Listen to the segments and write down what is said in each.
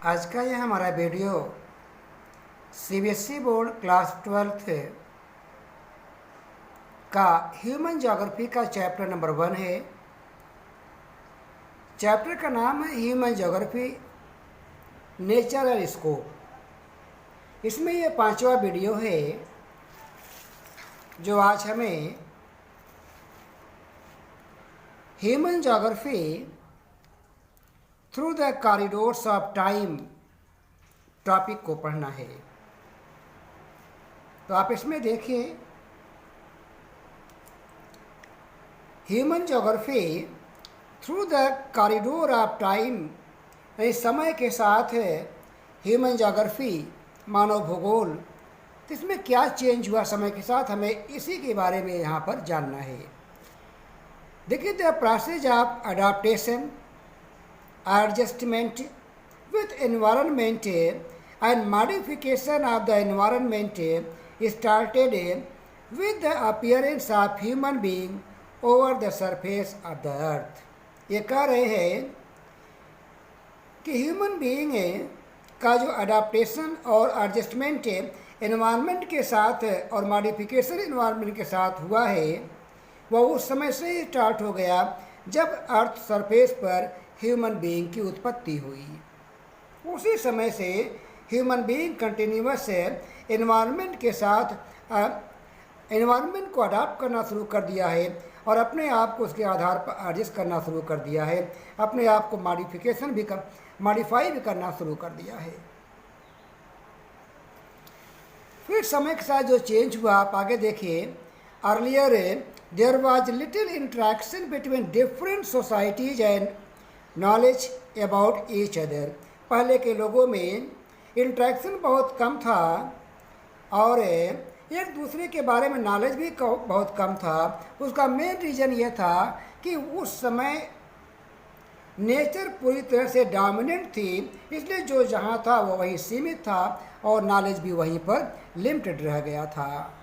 आज का यह हमारा video CBSE board class 12th का ह्यूमन ज्योग्राफी का चैप्टर नंबर 1 है। चैप्टर का नाम है human geography nature and scope. इसमें यह 5वां वीडियो है जो आज हमें human geography through the corridors of time topic को पढ़ना है। तो आप इसमें देखिए, human geography through the corridor of time, समय के साथ ह्यूमन ज्योग्राफी मानव भूगोल, तो इसमें क्या चेंज हुआ समय के साथ, हमें इसी के बारे में यहाँ पर जानना है। देखिए, the process of adaptation adjustment with environment and modification of the environment started with the appearance of human being over the surface of the earth। ये कह रहे हैं कि ह्यूमन बीइंग का जो अडाप्टेशन और एडजस्टमेंट एनवायरनमेंट के साथ और मॉडिफिकेशन एनवायरनमेंट के साथ हुआ है, वह उस समय से ही स्टार्ट हो गया जब अर्थ सरफेस पर ह्यूमन बीइंग की उत्पत्ति हुई। उसी समय से ह्यूमन बीइंग कंटिन्यूअस एनवायरनमेंट के साथ एनवायरनमेंट को अडाप्ट करना शुरू कर दिया है और अपने आप को उसके आधार पर एडजस्ट करना शुरू कर दिया है, अपने आप को मॉडिफाई भी करना शुरू कर दिया है। फिर समय के साथ जो चेंज हुआ, आप आगे देखिए। Earlier there was little interaction between different societies and knowledge about each other. पहले के लोगों में इंट्रैक्शन बहुत कम था और एक दूसरे के बारे में नॉलेज भी बहुत कम था। उसका मेन रीज़न ये था कि उस समय नेचर पूरी तरह से डोमिनेंट थी, इसलिए जो जहाँ था वो वहीं सीमित था और नॉलेज भी वहीं पर लिमिटेड रह गया था।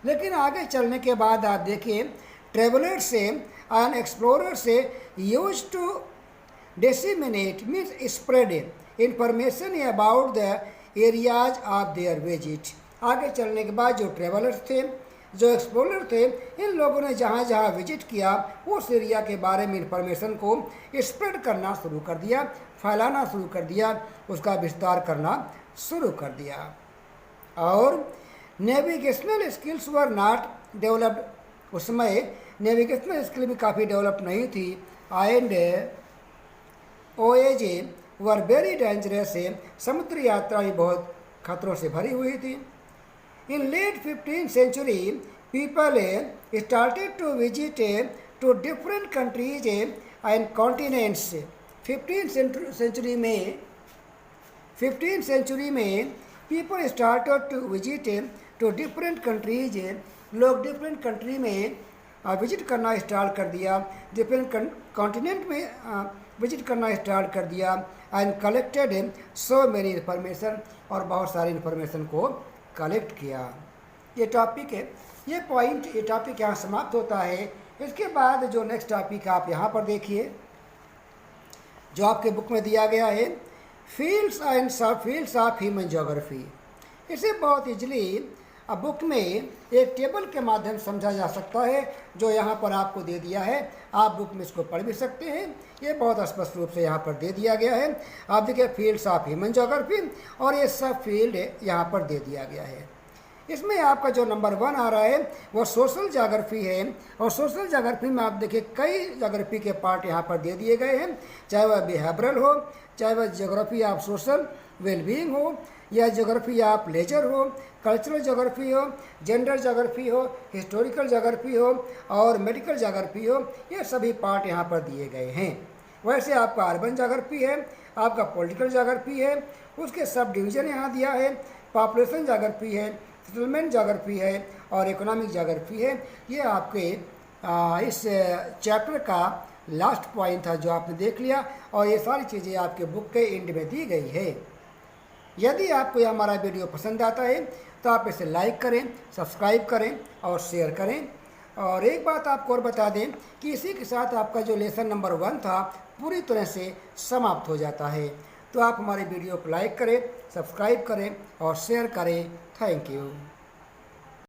लेकिन आगे चलने के बाद आप देखिए, ट्रेवलर्स से एंड एक्सप्लोरर्स से use to disseminate means spread information about the areas of their visit. आगे चलने के बाद जो ट्रेवलर्स थे, जो एक्सप्लोरर थे, इन लोगों ने जहाँ जहाँ विजिट किया उस एरिया के बारे में इंफॉर्मेशन को स्प्रेड करना शुरू कर दिया, फैलाना शुरू कर दिया, उसका विस्तार करना शुरू कर दिया। और navigational skills were not developed. उस समय नेविगेशनल स्किल भी काफ़ी डेवलप नहीं थी। And voyages were very dangerous. समुद्री यात्रा भी बहुत खतरों से भरी हुई थी। In late 15th century people started to visit to different countries and continents. 15th century में people started to visit to different countries. लोग डिफरेंट कंट्री में विजिट करना स्टार्ट कर दिया, डिफरेंट कॉन्टिनेंट में विजिट करना स्टार्ट कर दिया। And collected so many information, और बहुत सारी इन्फॉर्मेशन को कलेक्ट किया। ये टॉपिक है, ये पॉइंट, ये टॉपिक यहाँ समाप्त होता है। इसके बाद जो नेक्स्ट टॉपिक आप यहाँ पर देखिए, जो आपके बुक में दिया गया है, फील्ड्स एंड सब फील्ड्स ऑफ ह्यूमन ज्योग्राफी। इसे बहुत इजली अब बुक में एक टेबल के माध्यम समझा जा सकता है, जो यहाँ पर आपको दे दिया है। आप बुक में इसको पढ़ भी सकते हैं, ये बहुत स्पष्ट रूप से यहाँ पर दे दिया गया है। आप देखिए, फील्ड्स ऑफ ह्यूमन ज्योग्राफी, और ये सब फील्ड यहाँ पर दे दिया गया है। इसमें आपका जो नंबर 1 आ रहा है वो सोशल ज्योग्राफी है। और सोशल ज्योग्राफी में आप देखिए कई ज्योग्राफी के पार्ट यहाँ पर दे दिए गए हैं, चाहे वह बिहेवियरल हो, चाहे वह ज्योग्राफी ऑफ सोशल वेलबींग हो, या ज्योग्राफी ऑफ लेजर हो, कल्चरल ज्योग्राफी हो, जेंडर ज्योग्राफी हो, हिस्टोरिकल ज्योग्राफी हो और मेडिकल ज्योग्राफी हो। ये सभी पार्ट यहाँ पर दिए गए हैं। वैसे आपका अर्बन ज्योग्राफी है, आपका पॉलिटिकल ज्योग्राफी है, उसके सब डिवीज़न यहाँ दिया है, पॉपुलेशन ज्योग्राफी है, सेटलमेंट ज्योग्राफी है और इकोनॉमिक ज्योग्राफी है। ये आपके इस चैप्टर का लास्ट पॉइंट था जो आपने देख लिया, और ये सारी चीज़ें आपके बुक के एंड में दी गई है। यदि आपको यह हमारा वीडियो पसंद आता है तो आप इसे लाइक करें, सब्सक्राइब करें और शेयर करें। और एक बात आपको और बता दें कि इसी के साथ आपका जो लेसन नंबर 1 था पूरी तरह से समाप्त हो जाता है। तो आप हमारे वीडियो को लाइक करें, सब्सक्राइब करें और शेयर करें। Thank you.